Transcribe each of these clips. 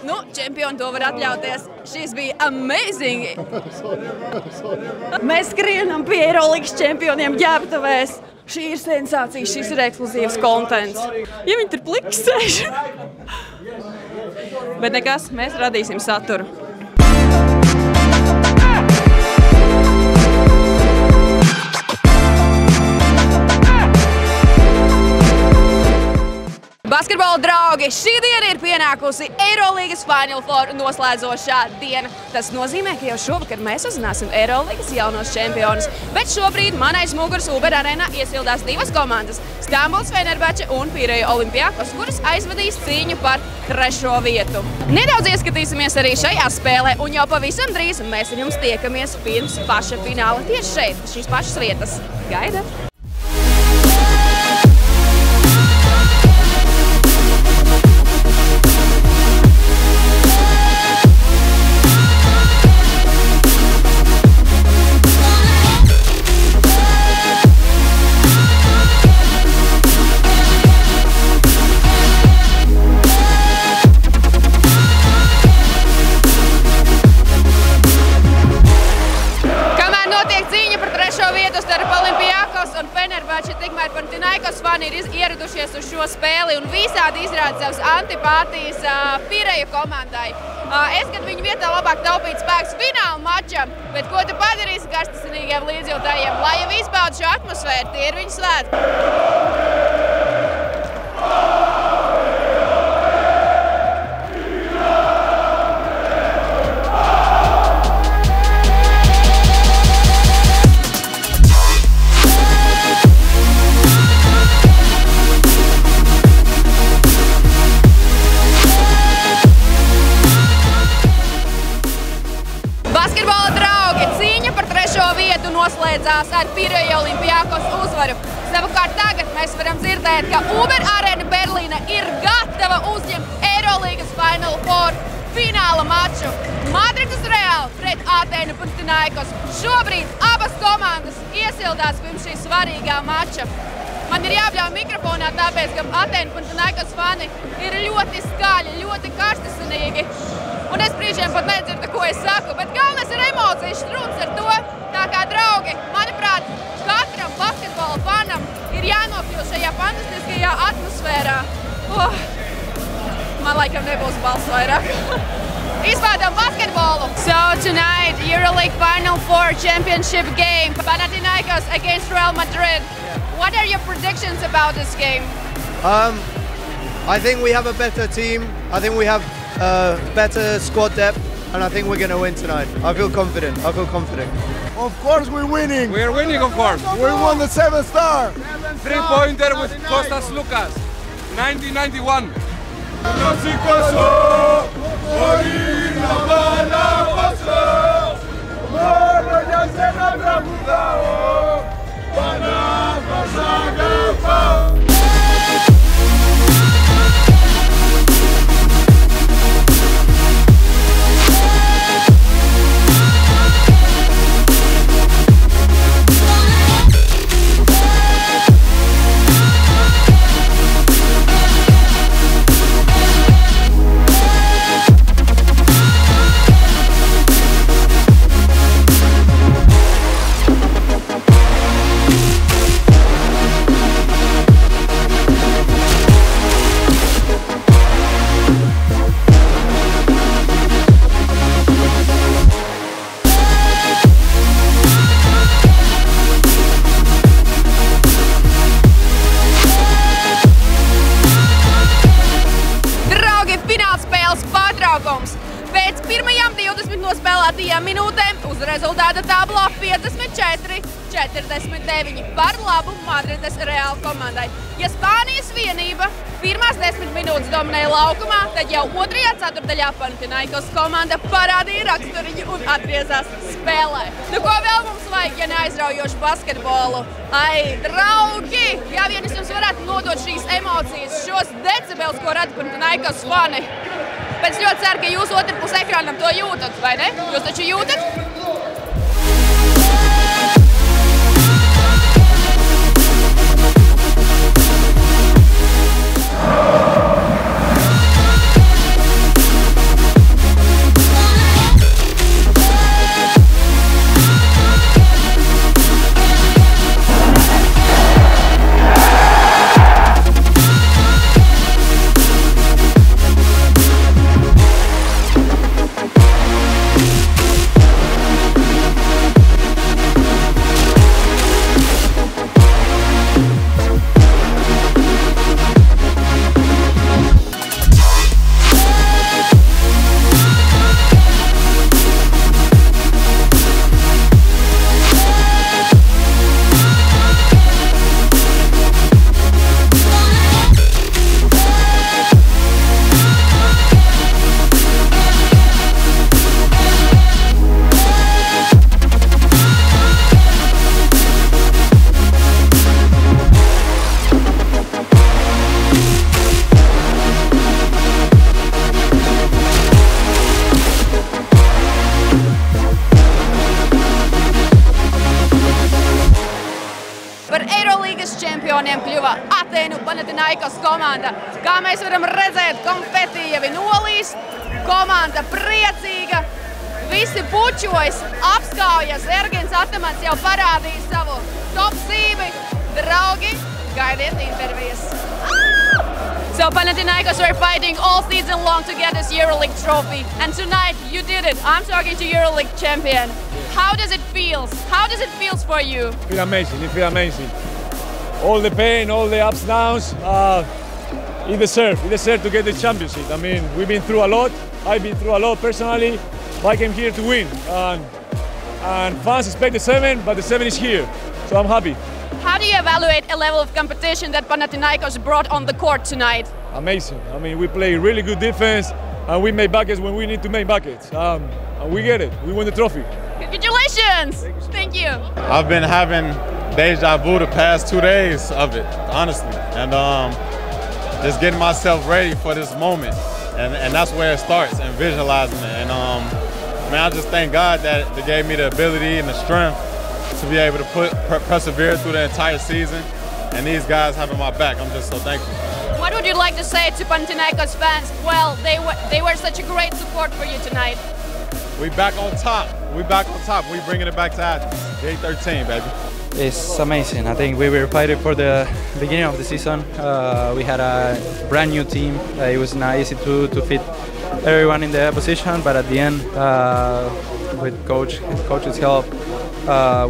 Nu, čempioni to var atļauties. Šis bija amazing. Mēs skrienam pie Eirolandes čempioniem ģērbtuvēs. Šī ir sensācija, šis ir ekskluzīvs kontents. Ja viņi tur pliks sēž. Bet nekas, mēs radīsim saturu. Basketbola draugi, šī diena ir pienākusi Eirolandes Final Four noslēdzošā diena. Tas nozīmē, ka jau šovakar mēs uzzināsim Eirolandes jaunos čempionus. Bet šobrīd man aiz muguras Uber arēnā iesildās divas komandas – Stambuls Fenerbahce un Pireja Olympiakos, kuras aizvadīs cīņu par 3. vietu. Nedaudz ieskatīsimies arī šajā spēlē, un jau pavisam drīz mēs ar jums tiekamies pirms paša fināla tieši šeit, šīs pašas vietas. Gaida! Tikmēr Panathinaikos fani ir ieradušies uz šo spēli un visādi izrāda savas antipātijas Pireja komandai. Es gan viņu vietā labāk taupītu spēks fināla mačam, bet ko tu padarīsi karstasinīgiem līdzjūtājiem? Lai jau izbauda šo atmosfēru, tie ir viņu svētki. Noslēdzās ar Pireja Olympiakos uzvaru. Savukārt tagad mēs varam dzirdēt, ka Uber Arēna Berlīne ir gatava uzņemt Eirolandes Final Four fināla maču. Madrides Real pret Atēnu Panathinaikos. Šobrīd abas komandas iesildās pirms šī svarīgā mača. Man ir jābļauj mikrofonā, tāpēc, ka Atēnu Panathinaikos fani ir ļoti skaļi, ļoti karstasinīgi. Un es brīžiem pat nedzirdu, ko es saku, bet galvenais ir emocijas struns ar to. Tā kā, draugi, manuprāt, katram basketbola fanam ir jānokļūst šajā fantastiskajā atmosfērā. Man laikam nebūs balss vairāk. Izbaudām basketbolu! So tonight, EuroLeague Final Four championship game, Panathinaikos against Real Madrid. What are your predictions about this game? I think we have a better team. I think we have better squad depth. And I think we're going to win tonight. I feel confident. Of course we're winning. We're winning, of course. We won the 7-star. 3-pointer with Kostas Lukas, 1991. Pēc pirmajām 20 nospēlētajām minūtēm uz rezultāta tablo 54-49 par labu Madrides Real komandai. Ja Spānijas vienība pirmās 10 minūtes dominēja laukumā, tad jau otrajā ceturdaļā Panathinaikos komanda parādīja raksturiņu un atgriezās spēlē. Nu, ko vēl mums vajag, ja neaizraujošu basketbolu? Ai, draugi! Jā, vien es jums varētu nodot šīs emocijas, šos decibels, ko rada Panathinaikos fani. Bet es ļoti ceru, ka jūs otrpus ekrānam to jūtat, vai ne? Jūs taču jūtat? Ainu Panathinaikos komanda. Kā mēs varam redzēt, konfeti jau ir nolīst, komanda priecīga, visi pučojas, apskaujas, Ergins Atamans jau parādīja savu top zīmi. Draugi, gaidiet intervijas. So Panathinaikos were fighting all season long to get this EuroLeague trophy, and tonight you did it. I'm talking to EuroLeague champion. How does it feel? How does it feel for you? It feels amazing. It feels amazing. All the pain, all the ups and downs. He deserved to get the championship. I mean, we've been through a lot. I've been through a lot personally. But I came here to win, and fans expect the 7, but the 7 is here, so I'm happy. How do you evaluate a level of competition that Panathinaikos brought on the court tonight? Amazing. I mean, we play really good defense, and we make buckets when we need to make buckets. And we get it. We win the trophy. Congratulations! Thank you. I've been having deja vu the past 2 days of it, honestly, and just getting myself ready for this moment, and that's where it starts, and visualizing it. And man, I just thank God that they gave me the ability and the strength to be able to persevere through the entire season, and these guys having my back. I'm just so thankful. What would you like to say to Panathinaikos fans? Well, they were such a great support for you tonight. We back on top. We back on top. We bringing it back to Athens. Gate 13, baby. It's amazing. I think we were fighting for the beginning of the season. We had a brand new team. It was not easy to fit everyone in their position, but at the end, with coach's help,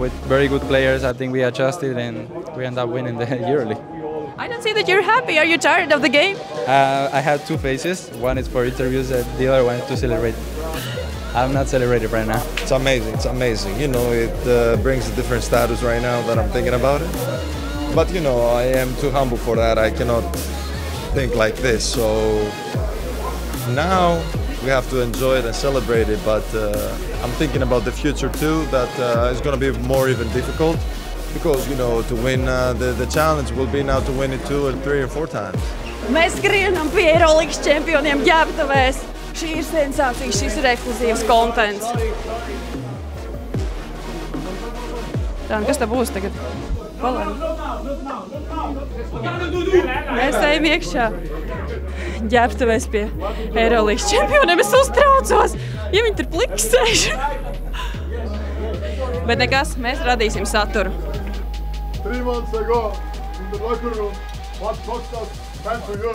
with very good players, I think we adjusted and we ended up winning the EuroLeague. I don't see that you're happy. Are you tired of the game? I had two faces. One is for interviews, and the other one is to celebrate. I'm not celebrating right now. It's amazing. It's amazing. You know, it brings a different status right now that I'm thinking about it. But you know, I am too humble for that. I cannot think like this. So now we have to enjoy it and celebrate it. But I'm thinking about the future too. That it's going to be more even difficult. Because, you know, to win the challenge will be now to win it 2 or 3 or 4 times. Mēs skrienam pie EuroLeagues čempioniem ģērbtuvēs. Šī ir sensācija, šis ir ekskluzīvs kontents. Tā, kas tā būs tagad? Palēm. Mēs ejam iekšā ģērbtuvēs pie EuroLeagues čempioniem. Es uztraucos, ja viņi tur pliksēž. Bet nekas, mēs radīsim saturu. 3 months ago, in the locker room, what Kostas sent to you.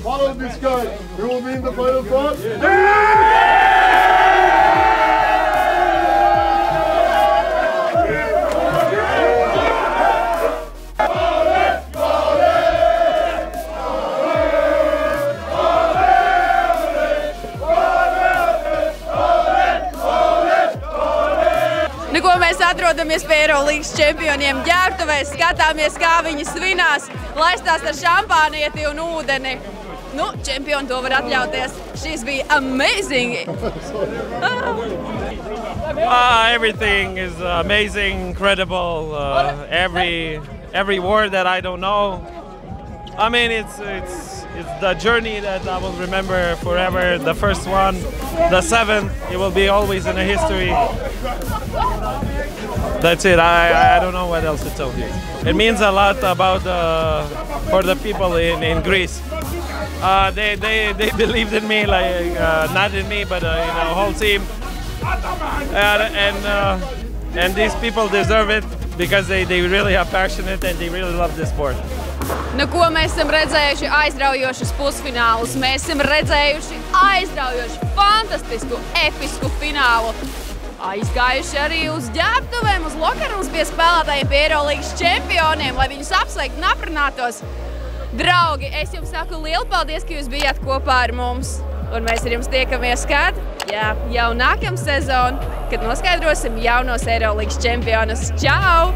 Follow this guy. He will be in the Final Four. Nu, ko mēs atrodamies pie EuroLeagues čempioniem ģērbtuvēs, skatāmies, kā viņi svinās, laistās ar šampānieti un ūdeni. Nu, čempioni to var atļauties. Šis bija amazing. Everything is amazing, incredible. Every word that I don't know. I mean, it's the journey that I will remember forever. The first one, the 7th, it will be always in the history. That's it. I don't know what else to tell you. It means a lot about for the people in Greece. They believed in me, like not in me, but in the whole team. And these people deserve it because they really are passionate and they really love this sport. Nu, ko mēs esam redzējuši aizraujošus pusfinālus, mēs esam redzējuši aizraujošu, fantastisku, episku finālu. Aizgājuši arī uz ģērbtuvēm, uz lokarums pie spēlētājiem, pie EuroLeagues čempioniem, lai viņus apsveikt un aprunātos. Draugi, es jums saku lielu paldies, ka jūs bijāt kopā ar mums. Un mēs ar jums tiekamies kad? Jā, jau nākamā sezona, kad noskaidrosim jaunos EuroLeagues čempionus. Čau!